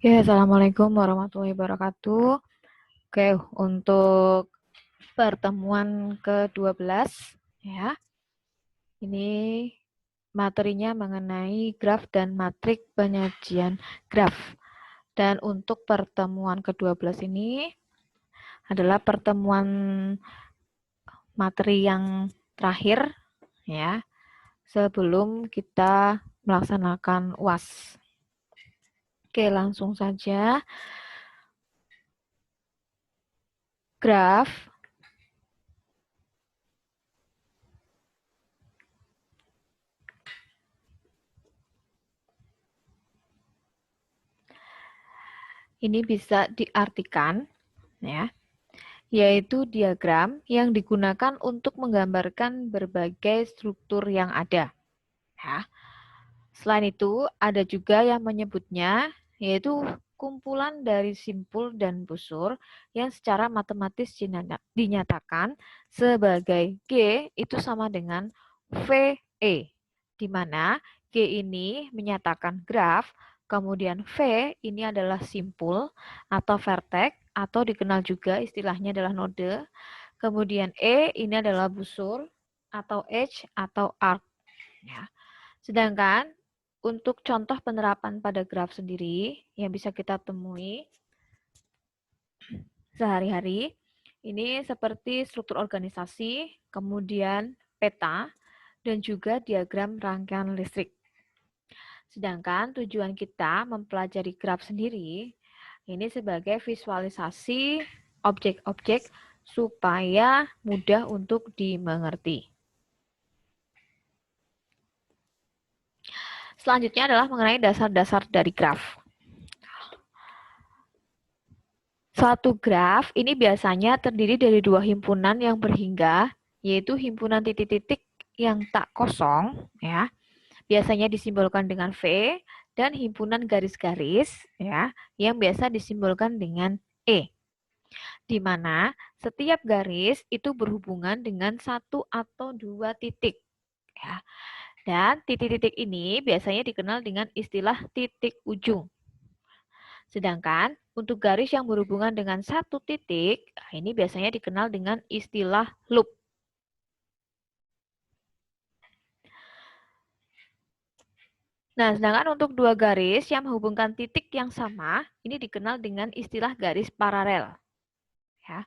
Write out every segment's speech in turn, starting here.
Ya, Assalamualaikum warahmatullahi wabarakatuh. Oke, untuk pertemuan ke-12 ya. Ini materinya mengenai graf dan matrik penyajian graf. Dan untuk pertemuan ke-12 ini adalah pertemuan materi yang terakhir ya, sebelum kita melaksanakan UAS. Oke, langsung saja. Graf ini bisa diartikan ya, yaitu diagram yang digunakan untuk menggambarkan berbagai struktur yang ada. Ya. Selain itu, ada juga yang menyebutnya yaitu kumpulan dari simpul dan busur yang secara matematis dinyatakan sebagai G itu sama dengan VE, di mana G ini menyatakan graf, kemudian V ini adalah simpul atau vertex, atau dikenal juga istilahnya adalah node, kemudian E ini adalah busur, atau H atau arc. Ya. Sedangkan untuk contoh penerapan pada graf sendiri yang bisa kita temui sehari-hari, ini seperti struktur organisasi, kemudian peta, dan juga diagram rangkaian listrik. Sedangkan tujuan kita mempelajari graf sendiri, ini sebagai visualisasi objek-objek supaya mudah untuk dimengerti. Selanjutnya adalah mengenai dasar-dasar dari graf. Suatu graf ini biasanya terdiri dari dua himpunan yang berhingga, yaitu himpunan titik-titik yang tak kosong, ya, biasanya disimbolkan dengan V, dan himpunan garis-garis, ya, yang biasa disimbolkan dengan E, di mana setiap garis itu berhubungan dengan satu atau dua titik, ya. Dan titik-titik ini biasanya dikenal dengan istilah titik ujung. Sedangkan untuk garis yang berhubungan dengan satu titik, ini biasanya dikenal dengan istilah loop. Nah, sedangkan untuk dua garis yang menghubungkan titik yang sama, ini dikenal dengan istilah garis paralel. Ya.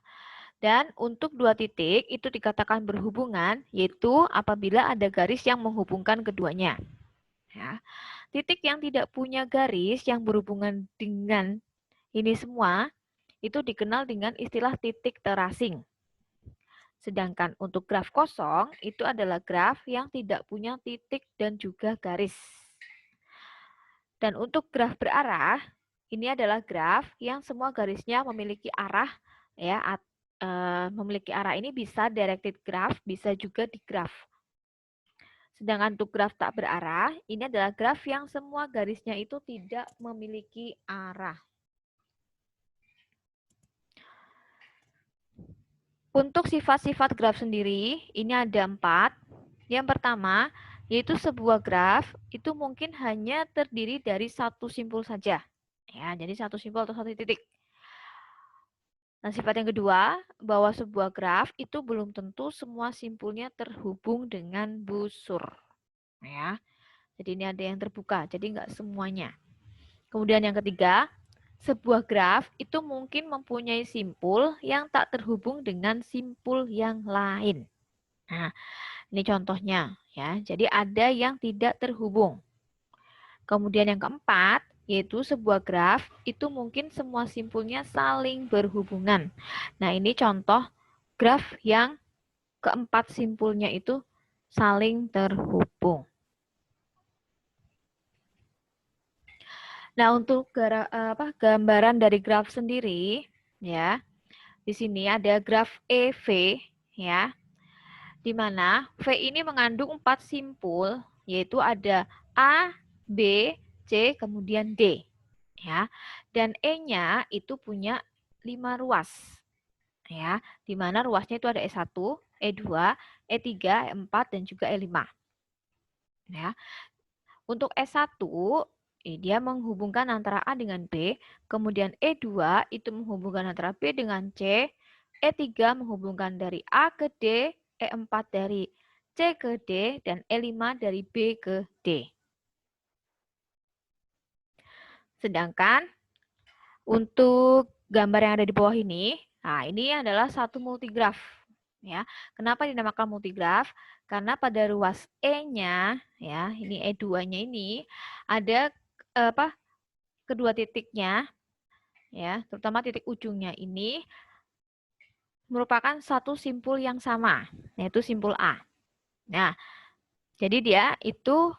Dan untuk dua titik itu dikatakan berhubungan, yaitu apabila ada garis yang menghubungkan keduanya. Ya. Titik yang tidak punya garis yang berhubungan dengan ini semua, itu dikenal dengan istilah titik terasing. Sedangkan untuk graf kosong, itu adalah graf yang tidak punya titik dan juga garis. Dan untuk graf berarah, ini adalah graf yang semua garisnya memiliki arah, ya, memiliki arah ini bisa directed graph, bisa juga di graf. Sedangkan untuk graf tak berarah, ini adalah graf yang semua garisnya itu tidak memiliki arah. Untuk sifat-sifat graf sendiri, ini ada 4. Yang pertama, yaitu sebuah graf itu mungkin hanya terdiri dari satu simpul saja. Ya, jadi satu simpul atau satu titik. Nah, sifat yang kedua, bahwa sebuah graf itu belum tentu semua simpulnya terhubung dengan busur. Ya, jadi ini ada yang terbuka, jadi nggak semuanya. Kemudian yang ketiga, sebuah graf itu mungkin mempunyai simpul yang tak terhubung dengan simpul yang lain. Nah, ini contohnya ya. Jadi ada yang tidak terhubung. Kemudian yang keempat, yaitu sebuah graf itu mungkin semua simpulnya saling berhubungan. Nah, ini contoh graf yang keempat simpulnya itu saling terhubung. Nah, untuk gambaran dari graf sendiri, ya, di sini ada graf EV, ya, di mana V ini mengandung 4 simpul, yaitu ada A, B, C, kemudian D. Ya. Dan E-nya itu punya 5 ruas. Ya, di mana ruasnya itu ada E1, E2, E3, E4, dan juga E5. Ya. Untuk E1 dia menghubungkan antara A dengan B, kemudian E2 itu menghubungkan antara B dengan C, E3 menghubungkan dari A ke D, E4 dari C ke D, dan E5 dari B ke D. Sedangkan untuk gambar yang ada di bawah ini, nah ini adalah satu multigraf. Ya, kenapa dinamakan multigraf? Karena pada ruas E-nya, ya, ini E2-nya ini ada kedua titiknya, ya, terutama titik ujungnya ini merupakan satu simpul yang sama, yaitu simpul A. Nah, jadi dia itu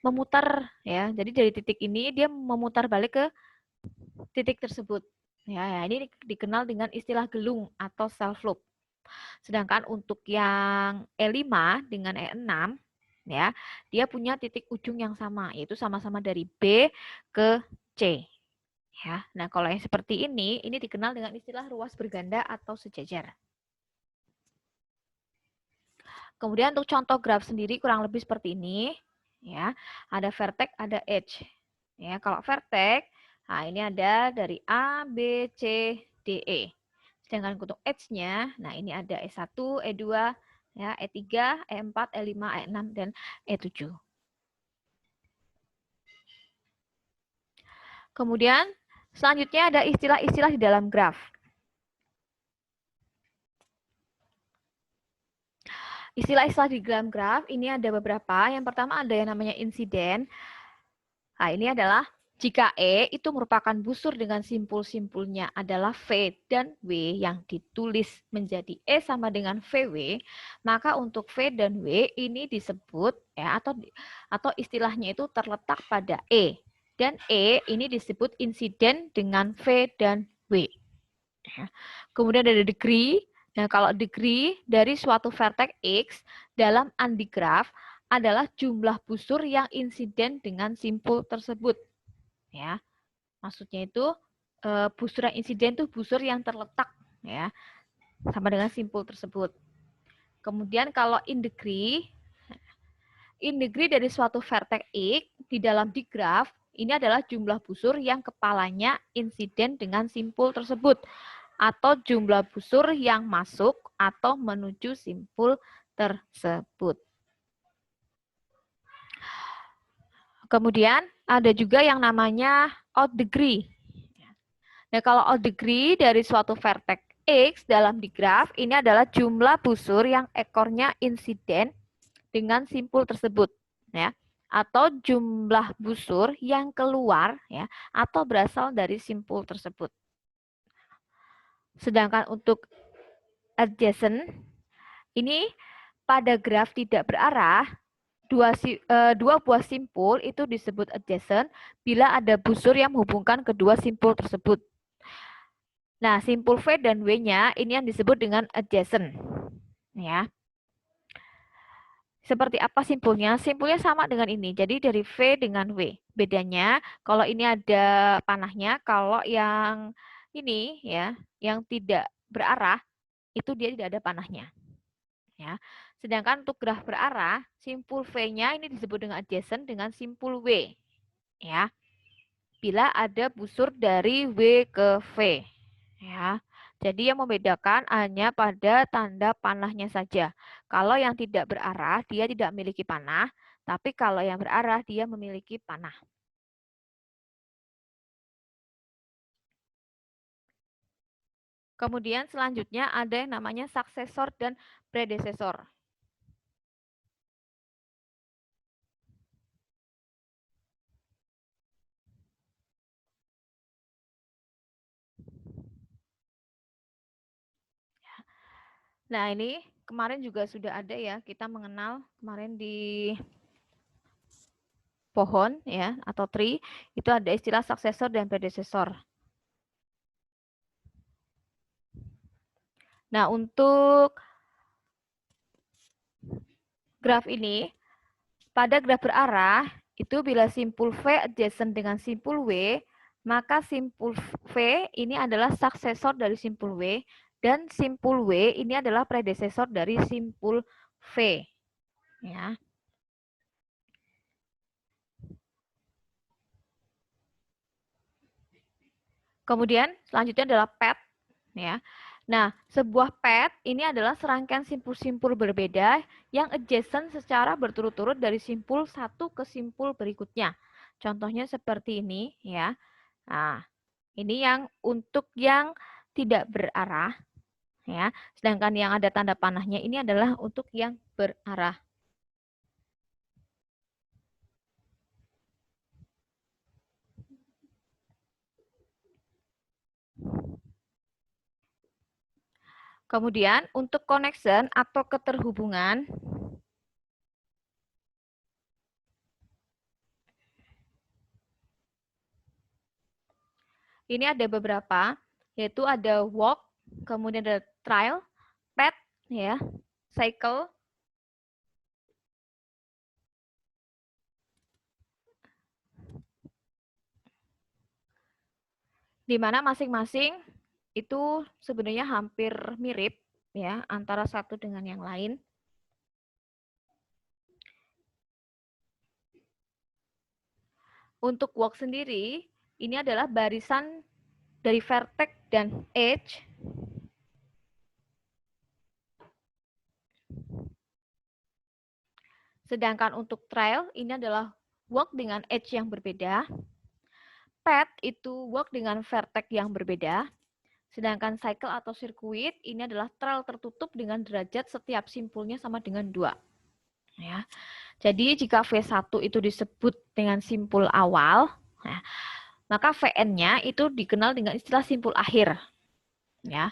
memutar, ya. Jadi dari titik ini dia memutar balik ke titik tersebut. Ya, ini dikenal dengan istilah gelung atau self loop. Sedangkan untuk yang E5 dengan E6, ya, dia punya titik ujung yang sama, yaitu sama-sama dari B ke C. Ya, nah kalau yang seperti ini dikenal dengan istilah ruas berganda atau sejajar. Kemudian untuk contoh graf sendiri kurang lebih seperti ini, ya, ada vertex, ada edge. Ya, kalau vertex, nah ini ada dari A, B, C, D, E. Sedangkan untuk edge-nya, nah ini ada E1, E2, ya, E3, E4, E5, E6, dan E7. Kemudian selanjutnya ada istilah-istilah di dalam graf. Istilah-istilah di dalam graf ini ada beberapa. Yang pertama ada yang namanya insiden. Nah, ini adalah jika E itu merupakan busur dengan simpul-simpulnya adalah V dan W yang ditulis menjadi E sama dengan VW, maka untuk V dan W ini disebut ya atau istilahnya itu terletak pada E. Dan E ini disebut insiden dengan V dan W. Kemudian ada degree. Nah, kalau degree dari suatu vertex X dalam undigraph adalah jumlah busur yang insiden dengan simpul tersebut. Ya, maksudnya itu busur yang insiden itu busur yang terletak, ya, sama dengan simpul tersebut. Kemudian kalau in degree dari suatu vertex X di dalam digraph ini adalah jumlah busur yang kepalanya insiden dengan simpul tersebut atau jumlah busur yang masuk atau menuju simpul tersebut. Kemudian ada juga yang namanya out degree. Nah, kalau out degree dari suatu vertex X dalam digraph ini adalah jumlah busur yang ekornya insiden dengan simpul tersebut, ya, atau jumlah busur yang keluar, ya, atau berasal dari simpul tersebut. Sedangkan untuk adjacent ini pada graf tidak berarah, dua buah simpul itu disebut adjacent bila ada busur yang menghubungkan kedua simpul tersebut. Nah, simpul V dan W-nya ini yang disebut dengan adjacent. Ya. Seperti apa simpulnya? Simpulnya sama dengan ini. Jadi dari V dengan W. Bedanya kalau ini ada panahnya, kalau yang ini ya, yang tidak berarah itu dia tidak ada panahnya. Ya. Sedangkan untuk graf berarah, simpul V-nya ini disebut dengan adjacent dengan simpul W. Ya. Bila ada busur dari W ke V. Ya. Jadi yang membedakan hanya pada tanda panahnya saja. Kalau yang tidak berarah, dia tidak memiliki panah. Tapi kalau yang berarah, dia memiliki panah. Kemudian selanjutnya ada yang namanya suksesor dan predesesor. Nah, ini kemarin juga sudah ada ya, kita mengenal kemarin di pohon ya atau tree itu ada istilah suksesor dan predesesor. Nah, untuk graf ini pada graf berarah itu bila simpul V adjacent dengan simpul W, maka simpul V ini adalah suksesor dari simpul W dan simpul W ini adalah predesesor dari simpul V. Ya. Kemudian selanjutnya adalah pet, ya. Nah, sebuah pet ini adalah serangkaian simpul-simpul berbeda yang adjacent secara berturut-turut dari simpul satu ke simpul berikutnya. Contohnya seperti ini, ya. Nah, ini yang untuk yang tidak berarah, ya. Sedangkan yang ada tanda panahnya ini adalah untuk yang berarah. Kemudian untuk connection atau keterhubungan, ini ada beberapa, yaitu ada walk, kemudian ada trial, pet, ya, cycle, di mana masing-masing itu sebenarnya hampir mirip, ya, antara satu dengan yang lain. Untuk walk sendiri, ini adalah barisan dari vertex dan edge. Sedangkan untuk trail, ini adalah walk dengan edge yang berbeda. Pet itu walk dengan vertex yang berbeda. Sedangkan cycle atau sirkuit, ini adalah trail tertutup dengan derajat setiap simpulnya sama dengan 2. Ya. Jadi jika V1 itu disebut dengan simpul awal, nah, maka Vn-nya itu dikenal dengan istilah simpul akhir. Ya.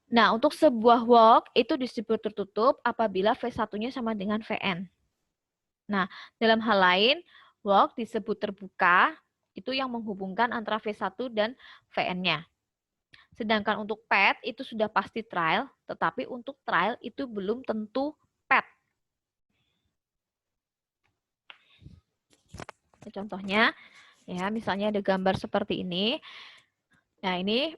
Nah, untuk sebuah walk itu disebut tertutup apabila V1-nya sama dengan Vn. Nah, dalam hal lain, walk disebut terbuka, itu yang menghubungkan antara V1 dan Vn-nya. Sedangkan untuk pet itu sudah pasti trial, tetapi untuk trial itu belum tentu pet. Contohnya, ya misalnya ada gambar seperti ini. Nah ini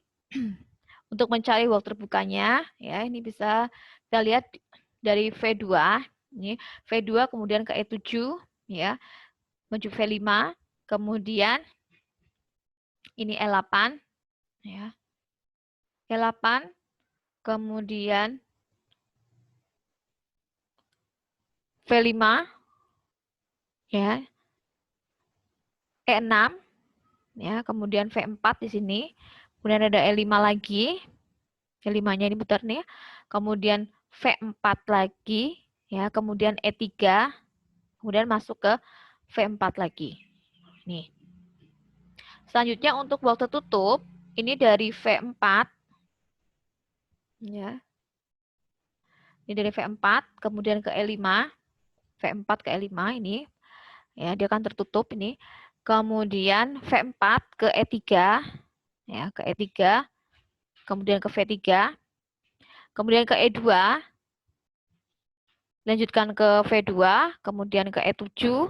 untuk mencari walk terbukanya, ya ini bisa kita lihat dari V2, ini V2 kemudian ke E7, ya menuju V5, kemudian ini E8, ya E8, kemudian V5, ya E6, ya kemudian V4 di sini, kemudian ada E5 lagi, E5-nya ini putar nih, kemudian V4 lagi, ya kemudian E3, kemudian masuk ke V4 lagi. Nih. Selanjutnya untuk walk tertutup, ini dari V4, ya. Ini dari V4, kemudian ke E5, V4 ke E5 ini, ya dia akan tertutup ini. Kemudian V4 ke E3, ya ke E3, kemudian ke V3, kemudian ke E2, lanjutkan ke V2, kemudian ke E7,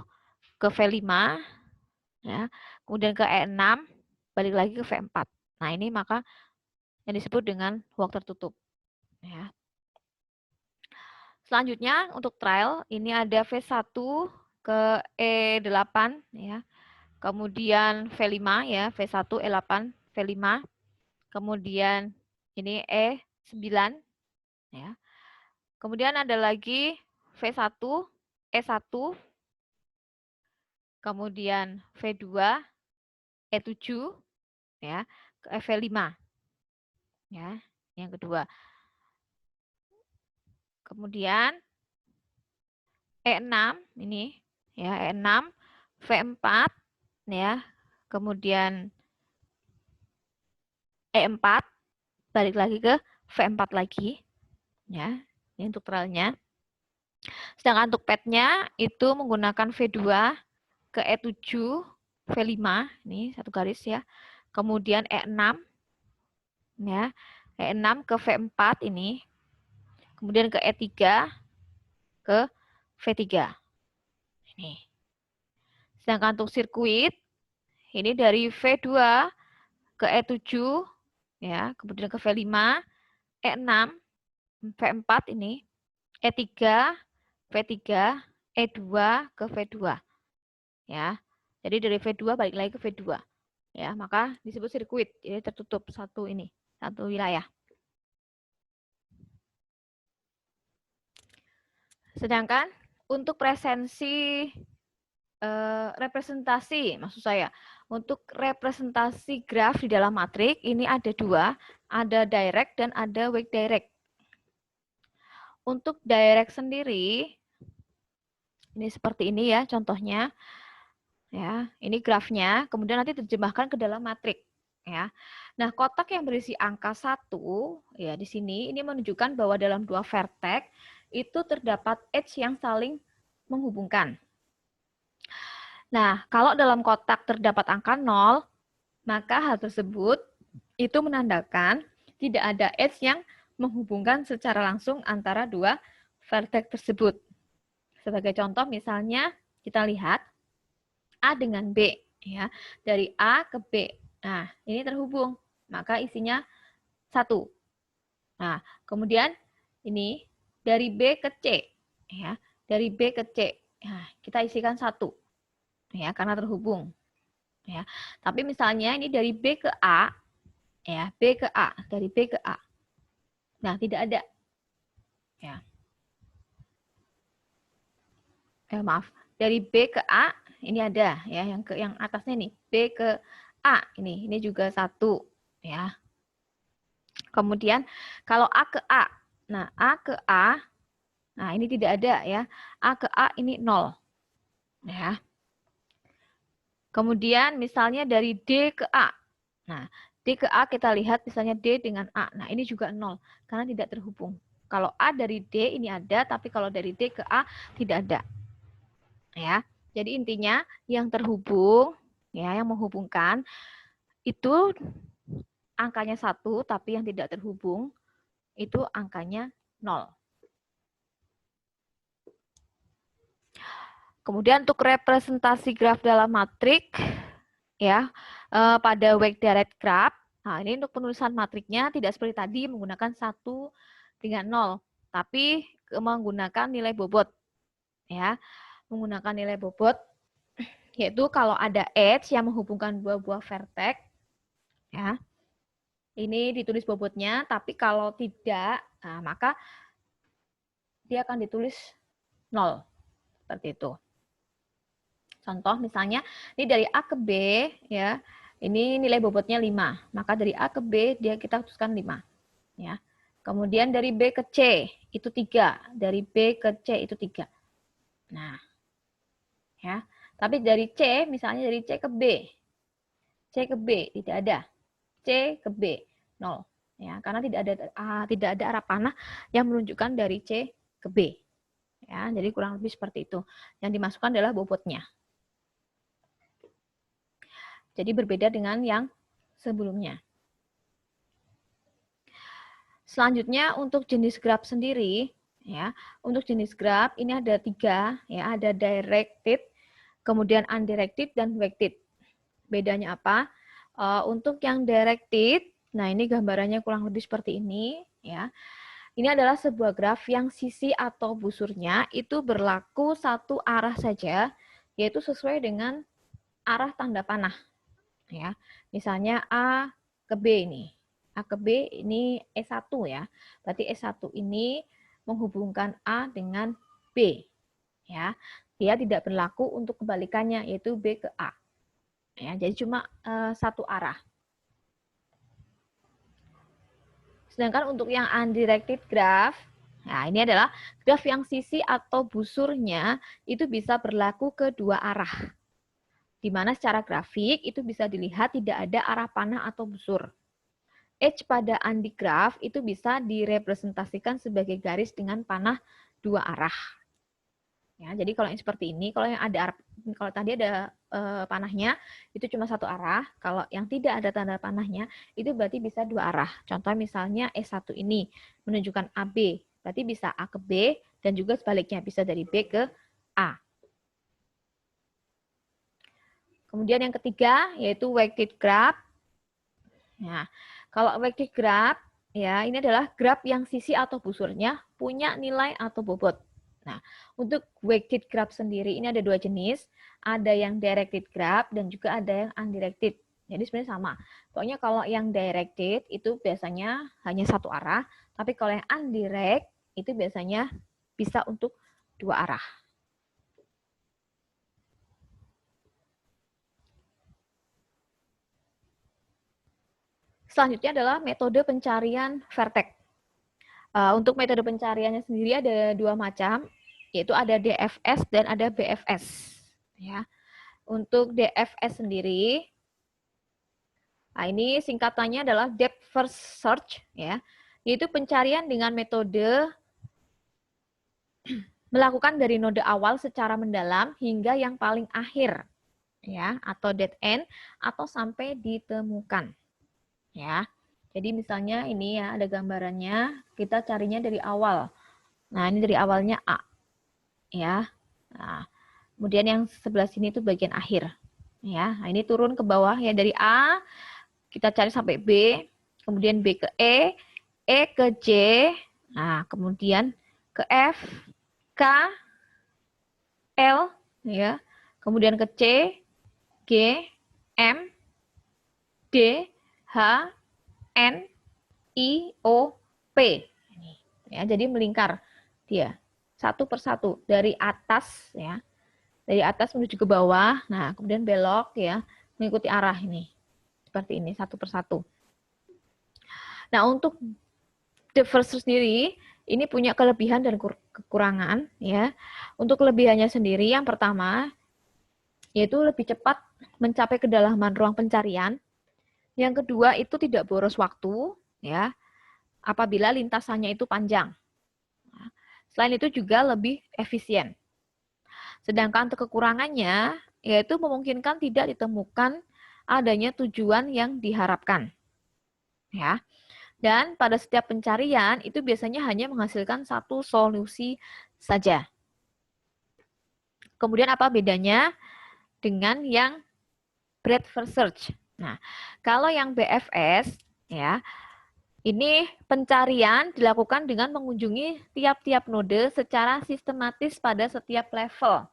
ke V5, ya, kemudian ke E6, balik lagi ke V4. Nah ini maka yang disebut dengan walk tertutup. Ya. Selanjutnya untuk trial, ini ada V1 ke E8, ya, kemudian V5, ya, V1, E8, V5, kemudian ini E9, ya. Kemudian ada lagi V1, E1, kemudian V2, E7, ya, ke V5, ya, yang kedua. Kemudian E6 ini, ya, E6, V4, ya, kemudian E4, balik lagi ke V4 lagi, ya, ini untuk trialnya. Sedangkan untuk petnya itu menggunakan V2 ke E7, V5, ini satu garis ya. Kemudian E6, ya, E6 ke V4 ini. Kemudian ke E3, ke V3. Ini. Sedangkan untuk sirkuit, ini dari V2 ke E7, ya, kemudian ke V5, E6, V4 ini, E3, V3, E2 ke V2. Ya. Jadi dari V2 balik lagi ke V2. Ya, maka disebut sirkuit. Jadi tertutup satu wilayah. Sedangkan untuk representasi, maksud saya, untuk representasi graf di dalam matrik ini ada dua, ada direct dan ada weak direct. Untuk direct sendiri, ini seperti ini ya contohnya. Ya, ini grafnya, kemudian nanti terjemahkan ke dalam matrik. Ya. Nah, kotak yang berisi angka 1, ya di sini, ini menunjukkan bahwa dalam dua vertex itu terdapat edge yang saling menghubungkan. Nah, kalau dalam kotak terdapat angka 0, maka hal tersebut itu menandakan tidak ada edge yang menghubungkan secara langsung antara dua vertex tersebut. Sebagai contoh misalnya kita lihat A dengan B, ya, dari A ke B. Nah, ini terhubung, maka isinya 1. Nah, kemudian ini dari B ke C, ya, dari B ke C. Nah, kita isikan 1, ya, karena terhubung. Ya. Tapi misalnya ini dari B ke A, ya, B ke A, dari B ke A. Nah, tidak ada. Ya. Maaf, dari B ke A ini ada, ya, yang atasnya nih, B ke A ini juga 1, ya. Kemudian kalau A ke A, nah A ke A, nah ini tidak ada ya, A ke A ini 0, ya. Kemudian misalnya dari D ke A, nah D ke A kita lihat misalnya D dengan A, nah ini juga 0 karena tidak terhubung. Kalau A dari D ini ada, tapi kalau dari D ke A tidak ada, ya. Jadi intinya yang terhubung, ya, yang menghubungkan itu angkanya 1, tapi yang tidak terhubung itu angkanya 0. Kemudian untuk representasi graf dalam matrik, ya, pada weak direct graph, nah ini untuk penulisan matriknya tidak seperti tadi menggunakan 1 dengan 0, tapi menggunakan nilai bobot, ya, menggunakan nilai bobot, yaitu kalau ada edge yang menghubungkan dua buah vertex, ya, ini ditulis bobotnya, tapi kalau tidak, nah, maka dia akan ditulis 0, seperti itu. Contoh misalnya, ini dari A ke B, ya, ini nilai bobotnya 5, maka dari A ke B dia kita tuliskan 5. Ya. Kemudian dari B ke C itu 3, dari B ke C itu 3. Nah, ya. Tapi dari C, misalnya dari C ke B, C ke B tidak ada, C ke B 0, ya, karena tidak ada arah panah yang menunjukkan dari C ke B. Ya, jadi kurang lebih seperti itu. Yang dimasukkan adalah bobotnya. Jadi berbeda dengan yang sebelumnya. Selanjutnya untuk jenis graph sendiri, ya, untuk jenis graph ini ada 3, ya, ada directed, kemudian undirected dan weighted. Bedanya apa? Untuk yang directed, nah ini gambarannya kurang lebih seperti ini, ya. Ini adalah sebuah graf yang sisi atau busurnya itu berlaku satu arah saja, yaitu sesuai dengan arah tanda panah. Ya, misalnya A ke B ini. A ke B ini E1 ya. Berarti E1 ini menghubungkan A dengan B. Ya. Dia tidak berlaku untuk kebalikannya yaitu B ke A. Ya, jadi cuma satu arah. Sedangkan untuk yang undirected graph, nah ini adalah graf yang sisi atau busurnya itu bisa berlaku ke dua arah. Di mana secara grafik itu bisa dilihat tidak ada arah panah atau busur. Edge pada undigraph itu bisa direpresentasikan sebagai garis dengan panah dua arah. Ya, jadi kalau yang seperti ini, kalau tadi ada panahnya itu cuma satu arah, kalau yang tidak ada tanda panahnya itu berarti bisa dua arah. Contoh misalnya E1 ini menunjukkan AB, berarti bisa A ke B dan juga sebaliknya bisa dari B ke A. Kemudian yang ketiga yaitu weighted graph. Nah, kalau weighted graph, ya ini adalah graph yang sisi atau busurnya punya nilai atau bobot. Nah, untuk weighted graph sendiri ini ada dua jenis, ada yang directed graph dan juga ada yang undirected. Jadi sebenarnya sama. Pokoknya kalau yang directed itu biasanya hanya satu arah, tapi kalau yang undirect itu biasanya bisa untuk dua arah. Selanjutnya adalah metode pencarian vertex. Untuk metode pencariannya sendiri ada dua macam, yaitu ada DFS dan ada BFS. Ya. Untuk DFS sendiri, nah ini singkatannya adalah Depth First Search, ya, yaitu pencarian dengan metode melakukan dari node awal secara mendalam hingga yang paling akhir, ya, atau dead end, atau sampai ditemukan, ya. Jadi misalnya ini ya ada gambarannya, kita carinya dari awal. Nah ini dari awalnya A, ya. Nah, kemudian yang sebelah sini itu bagian akhir, ya. Nah, ini turun ke bawah ya dari A, kita cari sampai B, kemudian B ke E ke J, nah kemudian ke F, K, L, ya, kemudian ke C, G, M, D, H, N, I, O, P. Ya, jadi melingkar dia satu persatu dari atas, ya, dari atas menuju ke bawah. Nah, kemudian belok ya, mengikuti arah ini seperti ini satu persatu. Nah, untuk the first sendiri ini punya kelebihan dan kekurangan, ya. Untuk kelebihannya sendiri yang pertama yaitu lebih cepat mencapai kedalaman ruang pencarian. Yang kedua itu tidak boros waktu, ya, apabila lintasannya itu panjang. Selain itu juga lebih efisien. Sedangkan untuk kekurangannya yaitu memungkinkan tidak ditemukan adanya tujuan yang diharapkan. Ya. Dan pada setiap pencarian itu biasanya hanya menghasilkan satu solusi saja. Kemudian apa bedanya dengan yang breadth first search? Nah, kalau yang BFS ya, ini pencarian dilakukan dengan mengunjungi tiap-tiap node secara sistematis pada setiap level.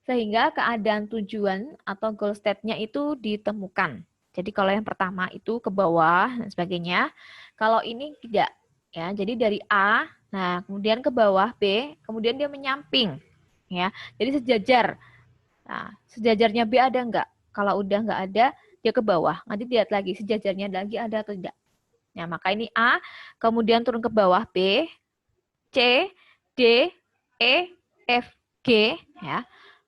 Sehingga keadaan tujuan atau goal state-nya itu ditemukan. Jadi kalau yang pertama itu ke bawah dan sebagainya. Kalau ini tidak, ya. Jadi dari A, nah kemudian ke bawah B, kemudian dia menyamping, ya. Jadi sejajar. Nah, sejajarnya B ada enggak? Kalau udah enggak ada, dia ke bawah. Nanti lihat lagi sejajarnya lagi ada atau tidak. Nah, maka ini A, kemudian turun ke bawah B, C, D, E, F, G, ya.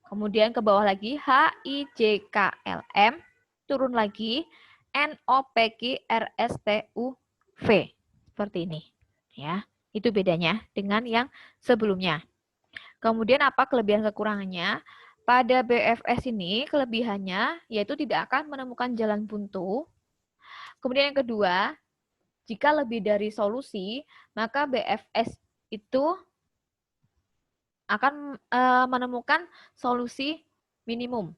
Kemudian ke bawah lagi H, I, J, K, L, M. Turun lagi N, O, P, Q, R, S, T, U, V. Seperti ini. Ya, itu bedanya dengan yang sebelumnya. Kemudian apa kelebihan kekurangannya? Pada BFS ini kelebihannya yaitu tidak akan menemukan jalan buntu. Kemudian yang kedua, jika lebih dari solusi, maka BFS itu akan menemukan solusi minimum,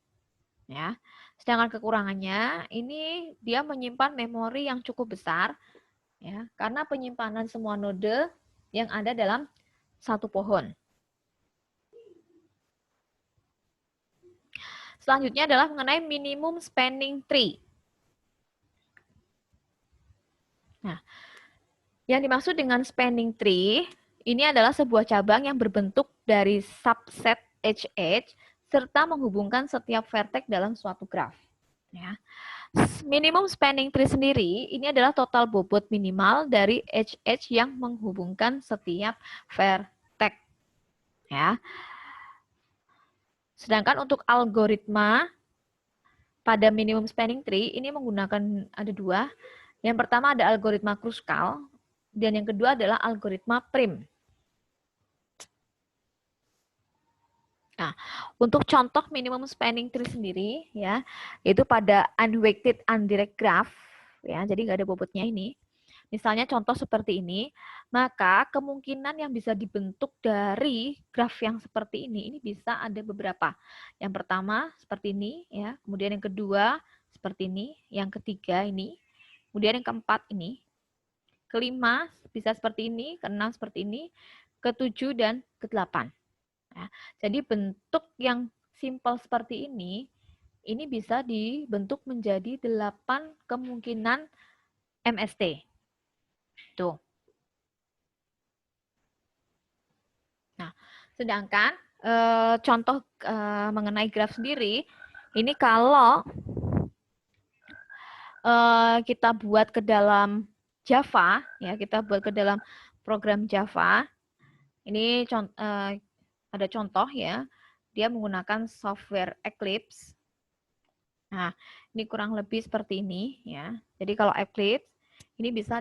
ya. Sedangkan kekurangannya ini dia menyimpan memori yang cukup besar, ya, karena penyimpanan semua node yang ada dalam satu pohon. Selanjutnya adalah mengenai minimum spanning tree. Nah, yang dimaksud dengan spanning tree ini adalah sebuah cabang yang berbentuk dari subset HH serta menghubungkan setiap vertex dalam suatu graf. Ya. Minimum spanning tree sendiri ini adalah total bobot minimal dari HH yang menghubungkan setiap vertex. Ya. Sedangkan untuk algoritma pada minimum spanning tree ini menggunakan ada dua. Yang pertama ada algoritma Kruskal dan yang kedua adalah algoritma Prim. Nah, untuk contoh minimum spanning tree sendiri, ya, yaitu pada unweighted undirect graph, ya, jadi nggak ada bobotnya ini. Misalnya contoh seperti ini, maka kemungkinan yang bisa dibentuk dari graf yang seperti ini bisa ada beberapa. Yang pertama seperti ini, ya, kemudian yang kedua seperti ini, yang ketiga ini, kemudian yang keempat ini, kelima bisa seperti ini, keenam seperti ini, ketujuh dan kedelapan. Ya, jadi bentuk yang simpel seperti ini ini bisa dibentuk menjadi 8 kemungkinan MST. Tuh. Nah, sedangkan contoh mengenai graf sendiri, ini kalau kita buat ke dalam Java, ya kita buat ke dalam program Java. Ini ada contoh ya, dia menggunakan software Eclipse. Nah, ini kurang lebih seperti ini ya. Jadi kalau Eclipse ini bisa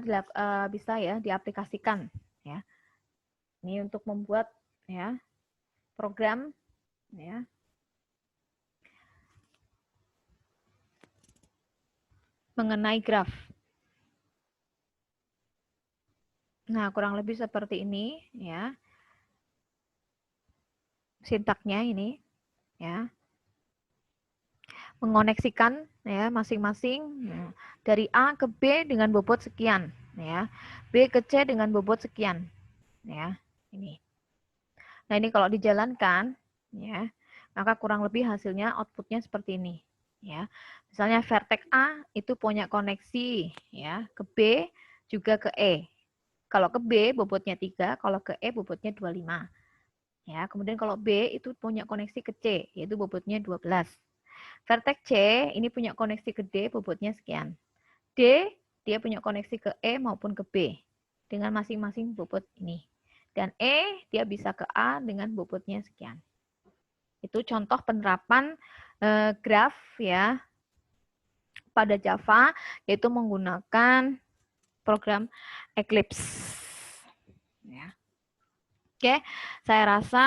ya diaplikasikan ya. Ini untuk membuat ya program ya mengenai graf. Nah, kurang lebih seperti ini ya. Sintaknya ini ya. Mengoneksikan ya masing-masing ya, dari A ke B dengan bobot sekian ya. B ke C dengan bobot sekian ya. Ini. Nah, ini kalau dijalankan ya, maka kurang lebih hasilnya outputnya seperti ini ya. Misalnya vertex A itu punya koneksi ya ke B juga ke E. Kalau ke B bobotnya 3, kalau ke E bobotnya 25. Ya, kemudian kalau B itu punya koneksi ke C yaitu bobotnya 12. Vertex C ini punya koneksi ke D bobotnya sekian. D dia punya koneksi ke E maupun ke B dengan masing-masing bobot ini. Dan E dia bisa ke A dengan bobotnya sekian. Itu contoh penerapan graf ya pada Java yaitu menggunakan program Eclipse. Ya. Oke, saya rasa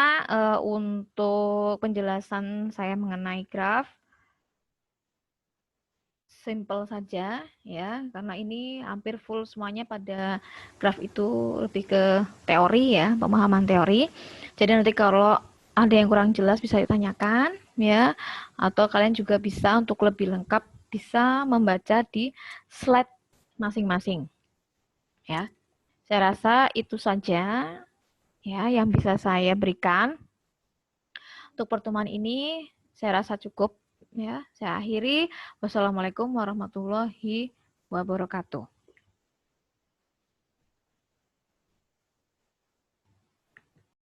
untuk penjelasan saya mengenai graf simple saja ya, karena ini hampir full semuanya pada graf itu lebih ke teori ya, pemahaman teori. Jadi nanti kalau ada yang kurang jelas bisa ditanyakan ya, atau kalian juga bisa untuk lebih lengkap bisa membaca di slide masing-masing ya. Saya rasa itu saja ya yang bisa saya berikan untuk pertemuan ini. Saya rasa cukup ya. Saya akhiri. Wassalamualaikum warahmatullahi wabarakatuh.